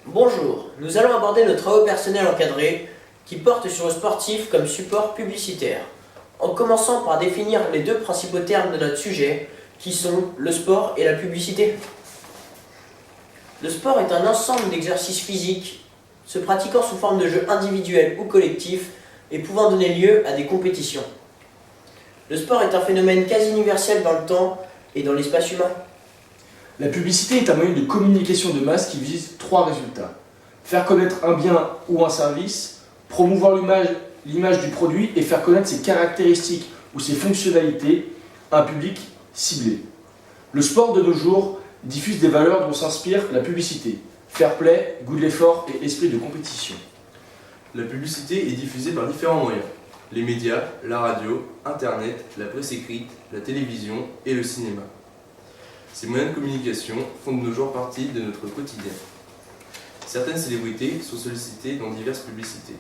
Bonjour, nous allons aborder nos travaux personnels encadrés qui portent sur le sportif comme support publicitaire, en commençant par définir les deux principaux termes de notre sujet, qui sont le sport et la publicité. Le sport est un ensemble d'exercices physiques, se pratiquant sous forme de jeux individuels ou collectifs et pouvant donner lieu à des compétitions. Le sport est un phénomène quasi universel dans le temps et dans l'espace humain. La publicité est un moyen de communication de masse qui vise trois résultats. Faire connaître un bien ou un service, promouvoir l'image du produit et faire connaître ses caractéristiques ou ses fonctionnalités à un public ciblé. Le sport de nos jours diffuse des valeurs dont s'inspire la publicité. Fair play, goût de l'effort et esprit de compétition. La publicité est diffusée par différents moyens. Les médias, la radio, Internet, la presse écrite, la télévision et le cinéma. Ces moyens de communication font de nos jours partie de notre quotidien. Certaines célébrités sont sollicitées dans diverses publicités,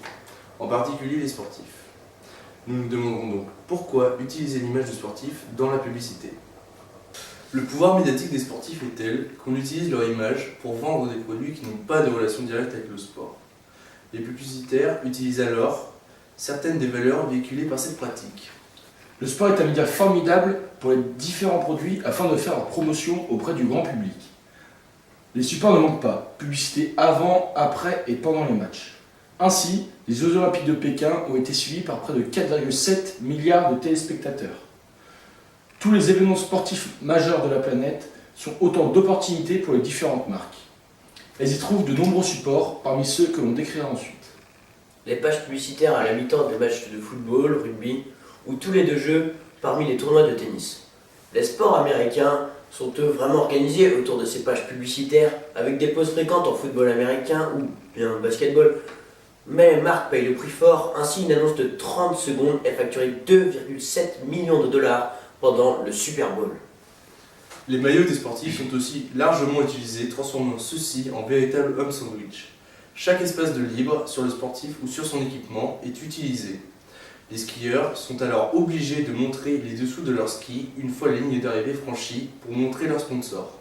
en particulier les sportifs. Nous nous demanderons donc pourquoi utiliser l'image du sportif dans la publicité. Le pouvoir médiatique des sportifs est tel qu'on utilise leur image pour vendre des produits qui n'ont pas de relation directe avec le sport. Les publicitaires utilisent alors certaines des valeurs véhiculées par cette pratique. Le sport est un média formidable pour les différents produits afin de faire leur promotion auprès du grand public. Les supports ne manquent pas, publicité avant, après et pendant les matchs. Ainsi, les Jeux Olympiques de Pékin ont été suivis par près de 4,7 milliards de téléspectateurs. Tous les événements sportifs majeurs de la planète sont autant d'opportunités pour les différentes marques. Elles y trouvent de nombreux supports parmi ceux que l'on décrira ensuite. Les pages publicitaires à la mi-temps de matchs de football, rugby ou tous les deux jeux parmi les tournois de tennis. Les sports américains sont eux vraiment organisés autour de ces pages publicitaires avec des pauses fréquentes en football américain ou bien en basketball. Mais les marques payent le prix fort, ainsi une annonce de 30 secondes est facturée 2,7 millions de dollars pendant le Super Bowl. Les maillots des sportifs sont aussi largement utilisés, transformant ceux-ci en véritables hommes sandwich. Chaque espace de libre sur le sportif ou sur son équipement est utilisé. Les skieurs sont alors obligés de montrer les dessous de leur ski une fois la ligne d'arrivée franchie pour montrer leur sponsor.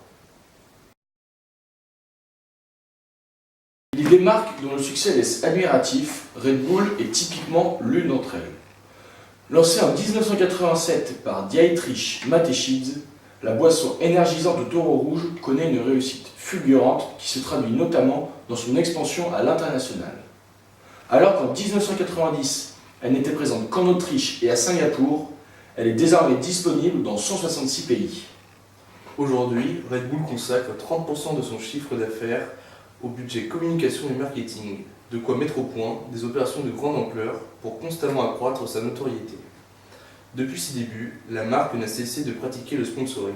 Il y a des marques dont le succès laisse admiratif, Red Bull est typiquement l'une d'entre elles. Lancée en 1987 par Dietrich Mateschitz, la boisson énergisante de Taureau Rouge connaît une réussite fulgurante qui se traduit notamment dans son expansion à l'international. Alors qu'en 1990, elle n'était présente qu'en Autriche et à Singapour, elle est désormais disponible dans 166 pays. Aujourd'hui, Red Bull consacre 30% de son chiffre d'affaires au budget communication et marketing, de quoi mettre au point des opérations de grande ampleur pour constamment accroître sa notoriété. Depuis ses débuts, la marque n'a cessé de pratiquer le sponsoring.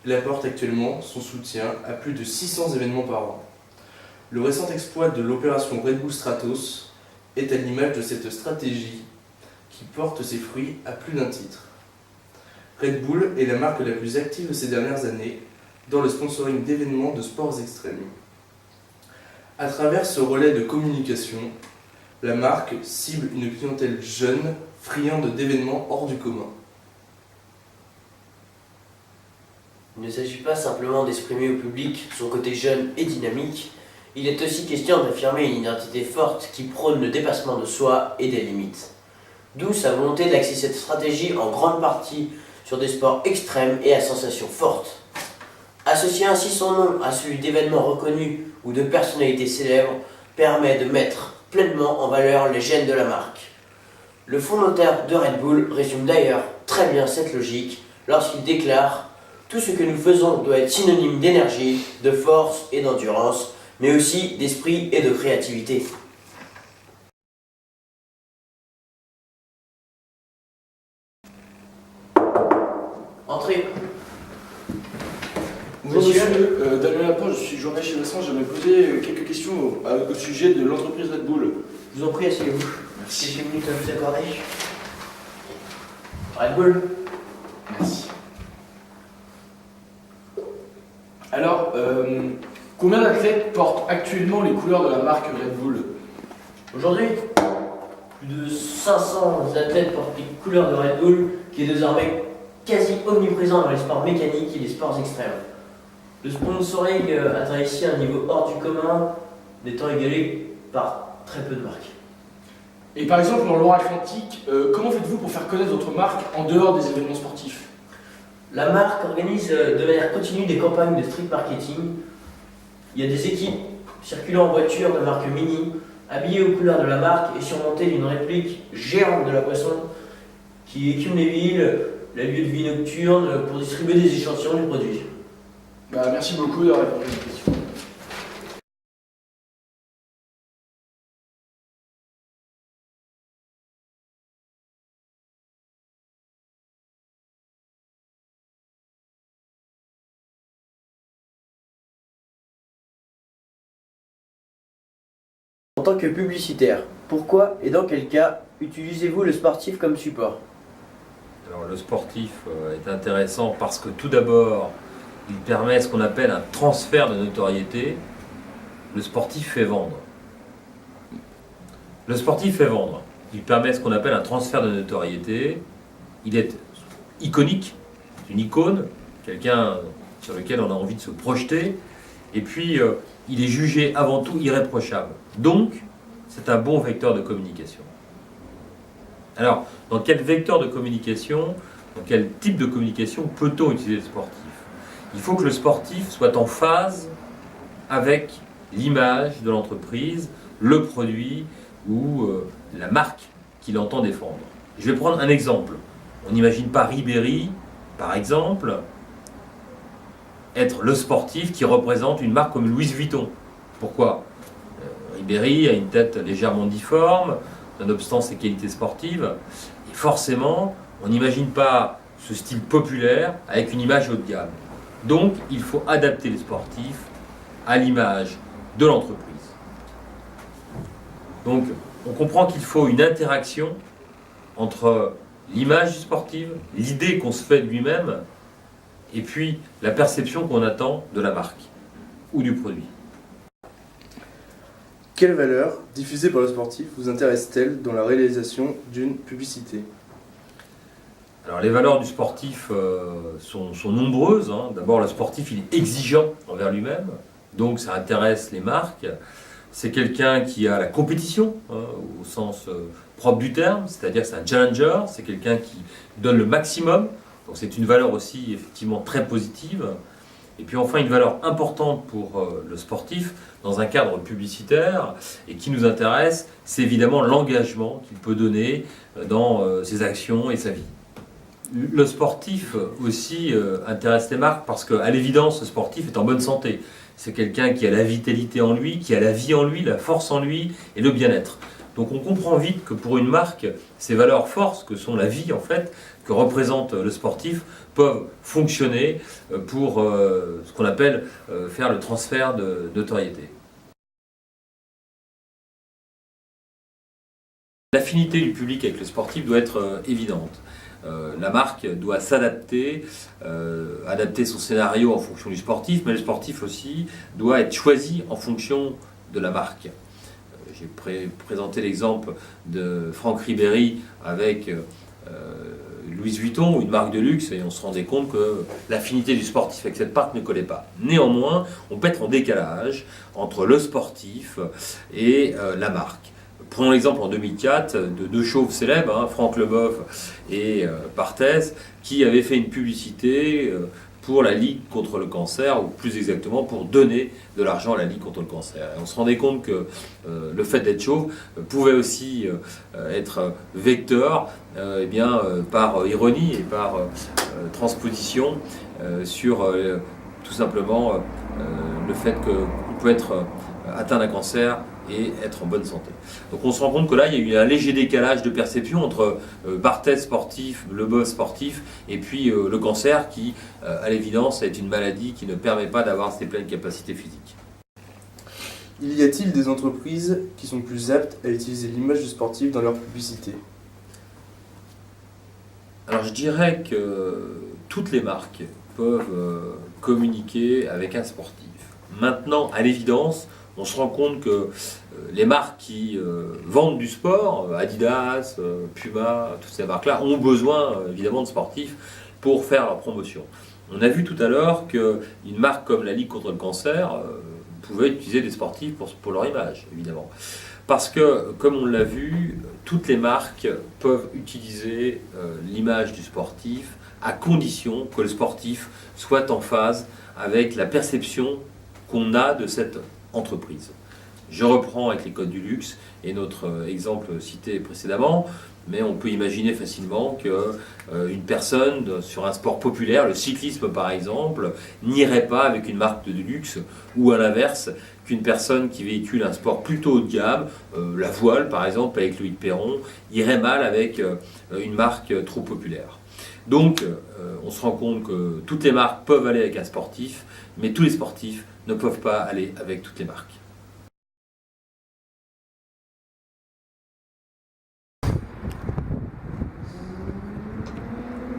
Elle apporte actuellement son soutien à plus de 600 événements par an. Le récent exploit de l'opération Red Bull Stratos est à l'image de cette stratégie qui porte ses fruits à plus d'un titre. Red Bull est la marque la plus active ces dernières années dans le sponsoring d'événements de sports extrêmes. À travers ce relais de communication, la marque cible une clientèle jeune, friande d'événements hors du commun. Il ne s'agit pas simplement d'exprimer au public son côté jeune et dynamique, il est aussi question d'affirmer une identité forte qui prône le dépassement de soi et des limites. D'où sa volonté d'axer cette stratégie en grande partie sur des sports extrêmes et à sensations fortes. Associer ainsi son nom à celui d'événements reconnus ou de personnalités célèbres permet de mettre pleinement en valeur les gènes de la marque. Le fondateur de Red Bull résume d'ailleurs très bien cette logique lorsqu'il déclare « Tout ce que nous faisons doit être synonyme d'énergie, de force et d'endurance, mais aussi d'esprit et de créativité. » Entrez. Bonjour monsieur, Damien Laporte, je suis journaliste chez Vincent, j'aimerais poser quelques questions au sujet de l'entreprise Red Bull. Je vous en prie, asseyez-vous. Merci. Quelques minutes à vous accorder. Red Bull. Merci. Alors, combien d'athlètes portent actuellement les couleurs de la marque Red Bull? Aujourd'hui, plus de 500 athlètes portent les couleurs de Red Bull, qui est désormais quasi omniprésent dans les sports mécaniques et les sports extrêmes. Le sponsoring atteint ici un niveau hors du commun, n'étant égalé par très peu de marques. Et par exemple, en Loire-Atlantique, comment faites-vous pour faire connaître votre marque en dehors des événements sportifs? La marque organise de manière continue des campagnes de street marketing. Il y a des équipes circulant en voiture de marque Mini, habillées aux couleurs de la marque et surmontées d'une réplique géante de la boisson qui écume les villes, les lieux de vie nocturnes pour distribuer des échantillons du produit. Merci beaucoup d'avoir répondu à cette question. En tant que publicitaire, pourquoi et dans quel cas utilisez-vous le sportif comme support? Alors, le sportif est intéressant parce que tout d'abord, il permet ce qu'on appelle un transfert de notoriété. Le sportif fait vendre. Le sportif fait vendre. Il permet ce qu'on appelle un transfert de notoriété. Il est iconique, c'est une icône, quelqu'un sur lequel on a envie de se projeter. Et puis, il est jugé avant tout irréprochable. Donc, c'est un bon vecteur de communication. Alors, dans quel vecteur de communication, dans quel type de communication peut-on utiliser le sportif? Il faut que le sportif soit en phase avec l'image de l'entreprise, le produit ou la marque qu'il entend défendre. Je vais prendre un exemple. On n'imagine pas Ribéry, par exemple, être le sportif qui représente une marque comme Louis Vuitton. Pourquoi? Ribéry a une tête légèrement difforme, nonobstant ses qualités sportives, et forcément, on n'imagine pas ce style populaire avec une image haut de gamme. Donc, il faut adapter les sportifs à l'image de l'entreprise. Donc, on comprend qu'il faut une interaction entre l'image du sportif, l'idée qu'on se fait de lui-même, et puis la perception qu'on attend de la marque ou du produit. Quelles valeurs diffusées par le sportif vous intéressent-elles dans la réalisation d'une publicité? Alors les valeurs du sportif sont nombreuses. D'abord, le sportif il est exigeant envers lui-même, donc ça intéresse les marques. C'est quelqu'un qui a la compétition, au sens propre du terme, c'est-à-dire que c'est un challenger, c'est quelqu'un qui donne le maximum, donc c'est une valeur aussi effectivement très positive. Et puis enfin une valeur importante pour le sportif dans un cadre publicitaire et qui nous intéresse, c'est évidemment l'engagement qu'il peut donner dans ses actions et sa vie. Le sportif aussi intéresse les marques parce qu'à l'évidence, le sportif est en bonne santé. C'est quelqu'un qui a la vitalité en lui, qui a la vie en lui, la force en lui et le bien-être. Donc on comprend vite que pour une marque, ces valeurs forces que sont la vie en fait, que représente le sportif, peuvent fonctionner pour ce qu'on appelle faire le transfert de notoriété. L'affinité du public avec le sportif doit être évidente. La marque doit s'adapter, adapter son scénario en fonction du sportif, mais le sportif aussi doit être choisi en fonction de la marque. J'ai présenté l'exemple de Franck Ribéry avec Louis Vuitton, une marque de luxe, et on se rendait compte que l'affinité du sportif avec cette marque ne collait pas. Néanmoins, on peut être en décalage entre le sportif et la marque. Prenons l'exemple en 2004 de deux chauves célèbres, Franck Leboeuf et Barthès, qui avaient fait une publicité pour la Ligue contre le cancer, ou plus exactement pour donner de l'argent à la Ligue contre le cancer. Et on se rendait compte que le fait d'être chauve pouvait aussi être vecteur par ironie et par transposition sur tout simplement le fait qu'on peut être atteint d'un cancer et être en bonne santé. Donc on se rend compte que là, il y a eu un léger décalage de perception entre Barthès sportif, Leboeuf sportif, et puis le cancer qui, à l'évidence, est une maladie qui ne permet pas d'avoir ses pleines capacités physiques. Y a-t-il des entreprises qui sont plus aptes à utiliser l'image du sportif dans leur publicité? Alors je dirais que toutes les marques peuvent communiquer avec un sportif. Maintenant, à l'évidence, on se rend compte que les marques qui vendent du sport, Adidas, Puma, toutes ces marques-là, ont besoin évidemment de sportifs pour faire leur promotion. On a vu tout à l'heure qu'une marque comme la Ligue contre le cancer, pouvaient utiliser des sportifs pour leur image, évidemment. Parce que, comme on l'a vu, toutes les marques peuvent utiliser l'image du sportif à condition que le sportif soit en phase avec la perception qu'on a de cette entreprise. Je reprends avec les codes du luxe et notre exemple cité précédemment, mais on peut imaginer facilement qu'une personne sur un sport populaire, le cyclisme par exemple, n'irait pas avec une marque de luxe, ou à l'inverse, qu'une personne qui véhicule un sport plutôt haut de gamme, la voile par exemple avec Loïc Perron, irait mal avec une marque trop populaire. Donc on se rend compte que toutes les marques peuvent aller avec un sportif, mais tous les sportifs ne peuvent pas aller avec toutes les marques.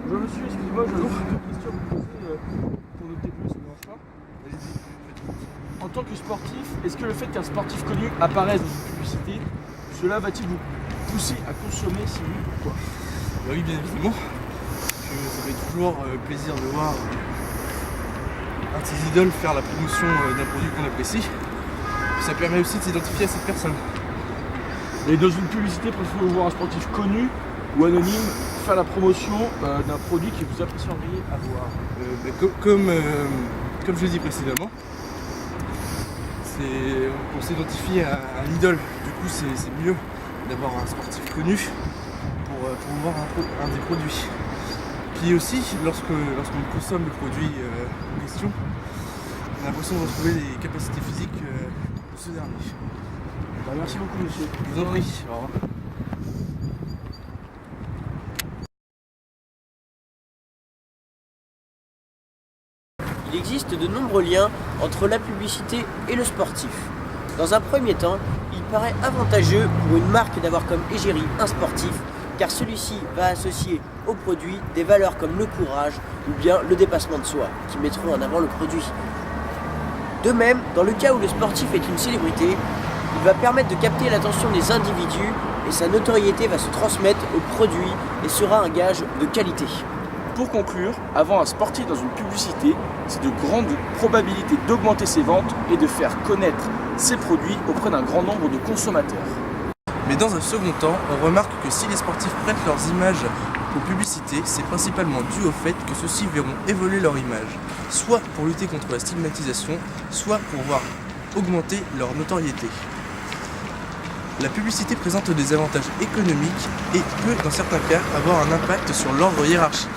Bonjour monsieur, excusez-moi, j'ai une question à vous poser pour notre début, ça ne dérange pas. En tant que sportif, est-ce que le fait qu'un sportif connu apparaisse dans une publicité, cela va-t-il vous pousser à consommer, si oui, pourquoi? Bah oui, bien évidemment. Ça fait toujours plaisir de voir un de ses idoles faire la promotion d'un produit qu'on apprécie. Puis ça permet aussi de s'identifier à cette personne. Et dans une publicité, préférez-vous voir un sportif connu ou anonyme faire la promotion d'un produit que vous apprécieriez avoir? Comme je l'ai dit précédemment, on s'identifie à un idole. Du coup, c'est mieux d'avoir un sportif connu pour voir un des produits. Puis aussi, lorsqu'on consomme le produit en question, on a l'impression de retrouver les capacités physiques de ce dernier. Bah, merci beaucoup monsieur. Je vous en prie. Au revoir. Il existe de nombreux liens entre la publicité et le sportif. Dans un premier temps, il paraît avantageux pour une marque d'avoir comme égérie un sportif, car celui-ci va associer au produit des valeurs comme le courage ou bien le dépassement de soi, qui mettront en avant le produit. De même, dans le cas où le sportif est une célébrité, il va permettre de capter l'attention des individus et sa notoriété va se transmettre au produit et sera un gage de qualité. Pour conclure, avoir un sportif dans une publicité, c'est de grandes probabilités d'augmenter ses ventes et de faire connaître ses produits auprès d'un grand nombre de consommateurs. Mais dans un second temps, on remarque que si les sportifs prêtent leurs images aux publicités, c'est principalement dû au fait que ceux-ci verront évoluer leur image, soit pour lutter contre la stigmatisation, soit pour voir augmenter leur notoriété. La publicité présente des avantages économiques et peut, dans certains cas, avoir un impact sur l'ordre hiérarchique.